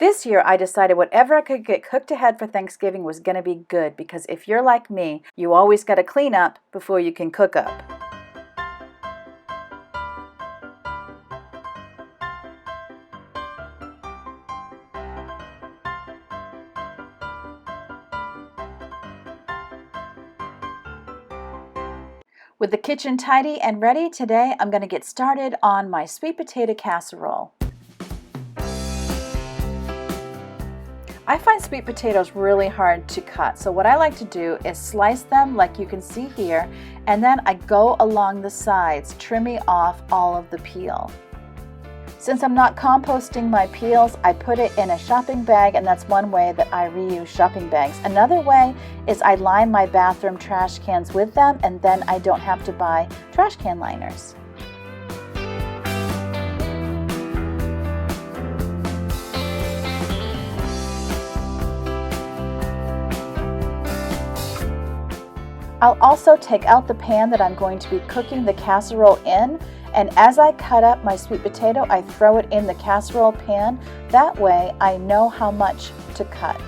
This year, I decided whatever I could get cooked ahead for Thanksgiving was going to be good, because if you're like me, you always got to clean up before you can cook up. With the kitchen tidy and ready, today I'm going to get started on my sweet potato casserole. I find sweet potatoes really hard to cut, so what I like to do is slice them like you can see here, and then I go along the sides, trimming off all of the peel. Since I'm not composting my peels, I put it in a shopping bag, and that's one way that I reuse shopping bags. Another way is I line my bathroom trash cans with them, and then I don't have to buy trash can liners. I'll also take out the pan that I'm going to be cooking the casserole in, and as I cut up my sweet potato, I throw it in the casserole pan. That way I know how much to cut.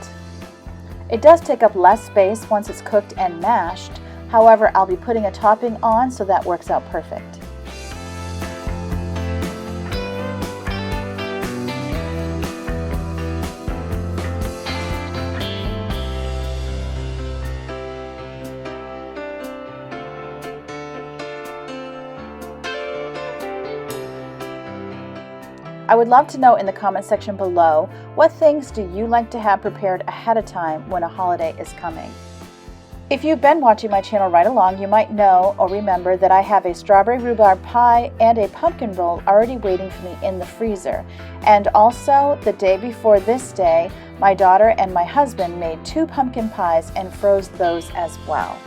It does take up less space once it's cooked and mashed. However, I'll be putting a topping on, so that works out perfect. I would love to know in the comment section below, what things do you like to have prepared ahead of time when a holiday is coming? If you've been watching my channel right along, you might know or remember that I have a strawberry rhubarb pie and a pumpkin roll already waiting for me in the freezer. And also, the day before this day, my daughter and my husband made 2 pumpkin pies and froze those as well.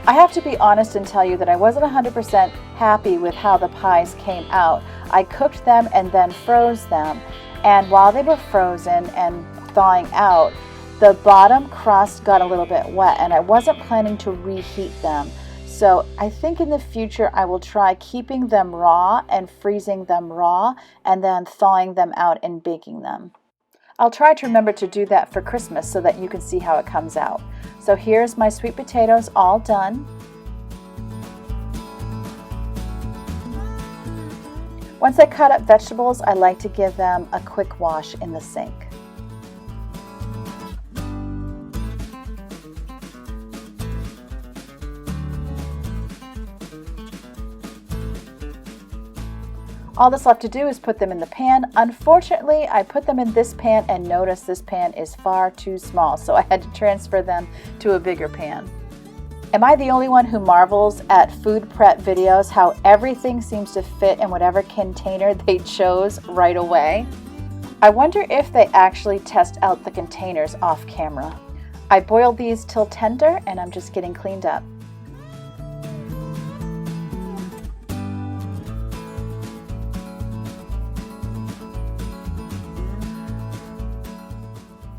I have to be honest and tell you that I wasn't 100% happy with how the pies came out. I cooked them and then froze them, and while they were frozen and thawing out, the bottom crust got a little bit wet, and I wasn't planning to reheat them. So I think in the future I will try keeping them raw and freezing them raw and then thawing them out and baking them. I'll try to remember to do that for Christmas so that you can see how it comes out. So here's my sweet potatoes all done. Once I cut up vegetables, I like to give them a quick wash in the sink. All that's left to do is put them in the pan. Unfortunately, I put them in this pan and noticed this pan is far too small, so I had to transfer them to a bigger pan. Am I the only one who marvels at food prep videos, how everything seems to fit in whatever container they chose right away? I wonder if they actually test out the containers off camera. I boiled these till tender, and I'm just getting cleaned up.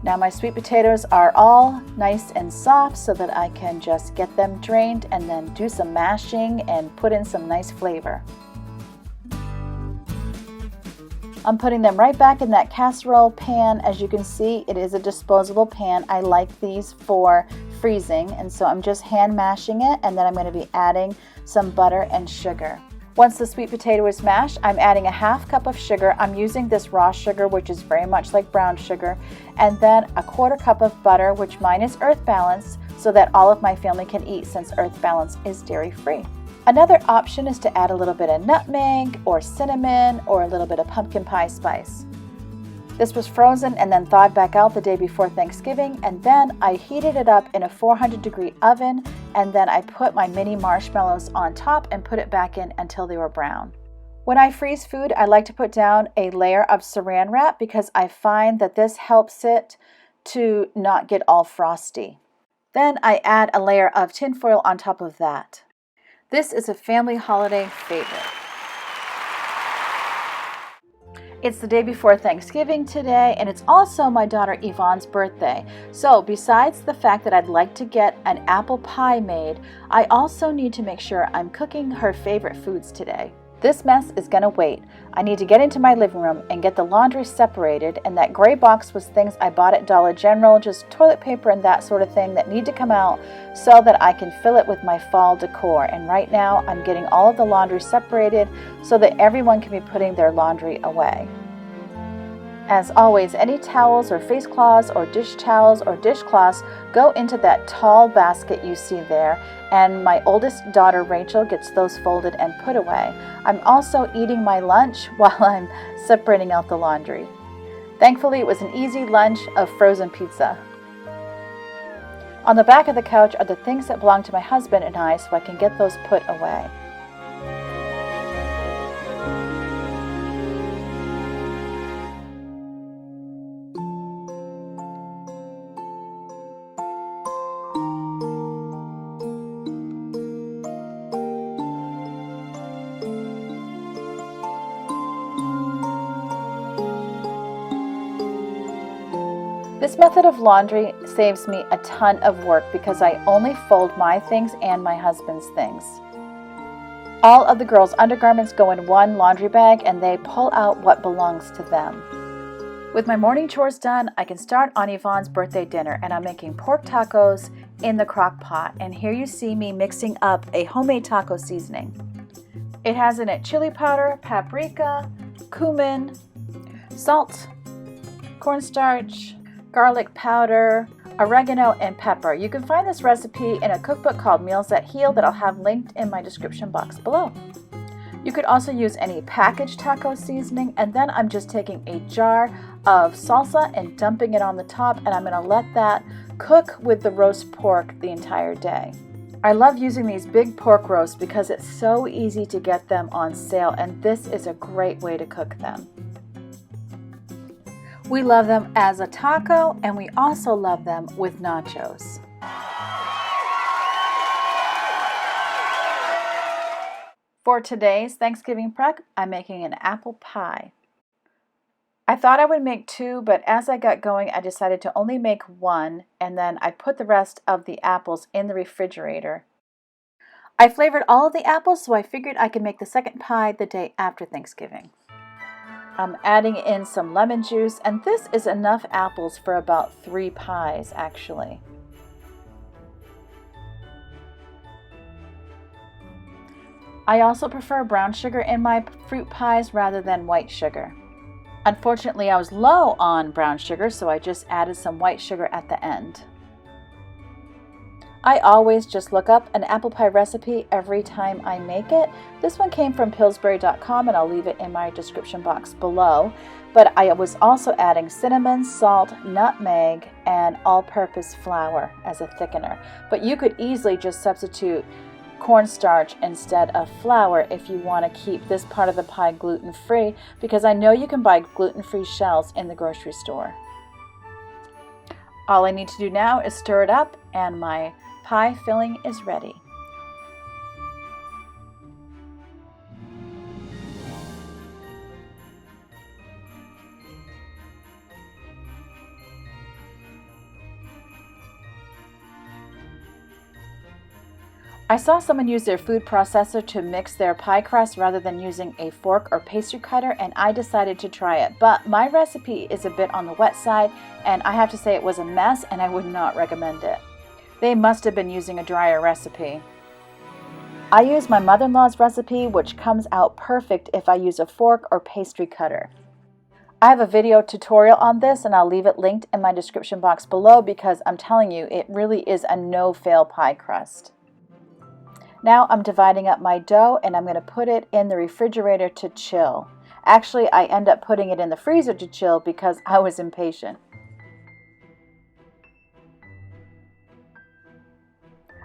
Now my sweet potatoes are all nice and soft, so that I can just get them drained and then do some mashing and put in some nice flavor. I'm putting them right back in that casserole pan. As you can see, it is a disposable pan. I like these for freezing, and so I'm just hand mashing it, and then I'm going to be adding some butter and sugar. Once the sweet potato is mashed, I'm adding a ½ cup of sugar. I'm using this raw sugar, which is very much like brown sugar, and then a ¼ cup of butter, which mine is Earth Balance, so that all of my family can eat, since Earth Balance is dairy-free. Another option is to add a little bit of nutmeg or cinnamon or a little bit of pumpkin pie spice. This was frozen and then thawed back out the day before Thanksgiving, and then I heated it up in a 400-degree oven, and then I put my mini marshmallows on top and put it back in until they were brown. When I freeze food, I like to put down a layer of saran wrap, because I find that this helps it to not get all frosty. Then I add a layer of tin foil on top of that. This is a family holiday favorite. It's the day before Thanksgiving today, and it's also my daughter Yvonne's birthday. So besides the fact that I'd like to get an apple pie made, I also need to make sure I'm cooking her favorite foods today. This mess is gonna wait. I need to get into my living room and get the laundry separated, and that gray box was things I bought at Dollar General, just toilet paper and that sort of thing that need to come out so that I can fill it with my fall decor. And right now I'm getting all of the laundry separated so that everyone can be putting their laundry away. As always, any towels or face cloths or dish towels or dishcloths go into that tall basket you see there, and my oldest daughter Rachel gets those folded and put away. I'm also eating my lunch while I'm separating out the laundry. Thankfully, it was an easy lunch of frozen pizza. On the back of the couch are the things that belong to my husband and I, so I can get those put away. This method of laundry saves me a ton of work because I only fold my things and my husband's things. All of the girls' undergarments go in one laundry bag and they pull out what belongs to them. With my morning chores done, I can start on Yvonne's birthday dinner, and I'm making pork tacos in the crock pot. And here you see me mixing up a homemade taco seasoning. It has in it chili powder, paprika, cumin, salt, cornstarch, garlic powder, oregano, and pepper. You can find this recipe in a cookbook called Meals That Heal that I'll have linked in my description box below. You could also use any packaged taco seasoning, and then I'm just taking a jar of salsa and dumping it on the top, and I'm going to let that cook with the roast pork the entire day. I love using these big pork roasts because it's so easy to get them on sale, and this is a great way to cook them. We love them as a taco, and we also love them with nachos. For today's Thanksgiving prep, I'm making an apple pie. I thought I would make 2, but as I got going, I decided to only make 1, and then I put the rest of the apples in the refrigerator. I flavored all of the apples, so I figured I could make the second pie the day after Thanksgiving. I'm adding in some lemon juice, and this is enough apples for about 3 pies, actually. I also prefer brown sugar in my fruit pies rather than white sugar. Unfortunately, I was low on brown sugar, so I just added some white sugar at the end. I always just look up an apple pie recipe every time I make it. This one came from Pillsbury.com, and I'll leave it in my description box below. But I was also adding cinnamon, salt, nutmeg, and all-purpose flour as a thickener. But you could easily just substitute cornstarch instead of flour if you want to keep this part of the pie gluten-free, because I know you can buy gluten-free shells in the grocery store. All I need to do now is stir it up, and my pie filling is ready. I saw someone use their food processor to mix their pie crust rather than using a fork or pastry cutter, and I decided to try it. But my recipe is a bit on the wet side, and I have to say it was a mess, and I would not recommend it. They must have been using a drier recipe. I use my mother-in-law's recipe, which comes out perfect if I use a fork or pastry cutter. I have a video tutorial on this, and I'll leave it linked in my description box below, because I'm telling you, it really is a no-fail pie crust. Now I'm dividing up my dough, and I'm going to put it in the refrigerator to chill. Actually, I end up putting it in the freezer to chill because I was impatient.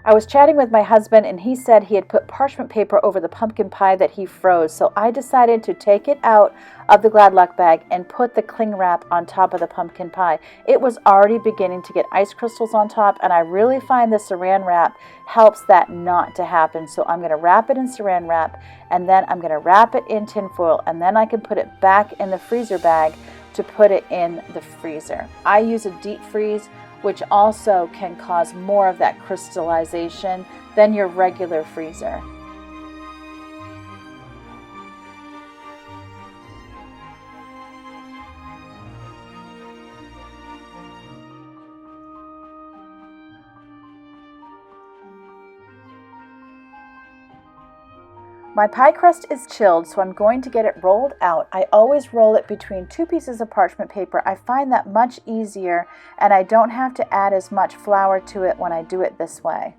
I was chatting with my husband, and he said he had put parchment paper over the pumpkin pie that he froze, so I decided to take it out of the Glad Luck bag and put the cling wrap on top of the pumpkin pie. It was already beginning to get ice crystals on top, and I really find the saran wrap helps that not to happen. So I'm going to wrap it in saran wrap, and then I'm going to wrap it in tin foil, and then I can put it back in the freezer bag to put it in the freezer. I use a deep freeze, which also can cause more of that crystallization than your regular freezer. My pie crust is chilled, so I'm going to get it rolled out. I always roll it between 2 pieces of parchment paper. I find that much easier, and I don't have to add as much flour to it when I do it this way.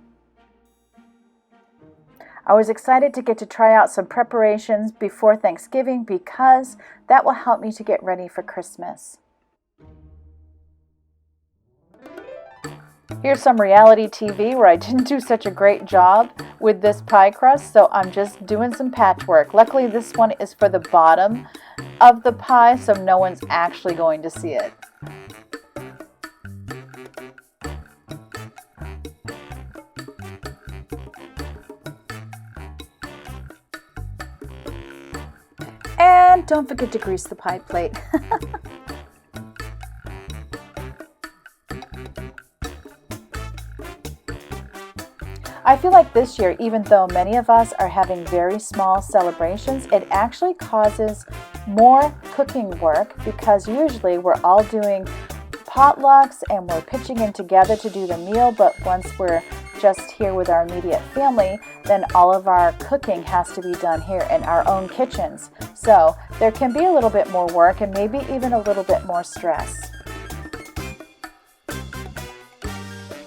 I was excited to get to try out some preparations before Thanksgiving because that will help me to get ready for Christmas. Here's some reality TV where I didn't do such a great job with this pie crust, so I'm just doing some patchwork. Luckily, this one is for the bottom of the pie, so no one's actually going to see it. And don't forget to grease the pie plate. I feel like this year, even though many of us are having very small celebrations, it actually causes more cooking work because usually we're all doing potlucks and we're pitching in together to do the meal, but once we're just here with our immediate family, then all of our cooking has to be done here in our own kitchens. So there can be a little bit more work and maybe even a little bit more stress.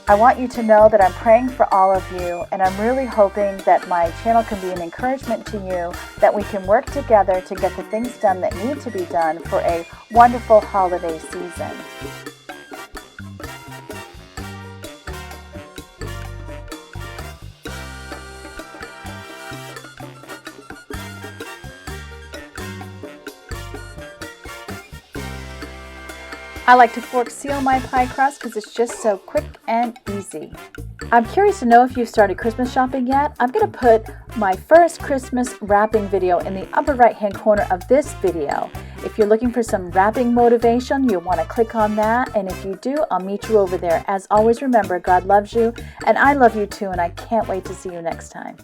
I want you to know that I'm praying for all of you, and I'm really hoping that my channel can be an encouragement to you, that we can work together to get the things done that need to be done for a wonderful holiday season. I like to fork seal my pie crust because it's just so quick and easy. I'm curious to know if you've started Christmas shopping yet. I'm going to put my first Christmas wrapping video in the upper right hand corner of this video. If you're looking for some wrapping motivation, you'll want to click on that, and if you do, I'll meet you over there. As always, remember, God loves you and I love you too, and I can't wait to see you next time.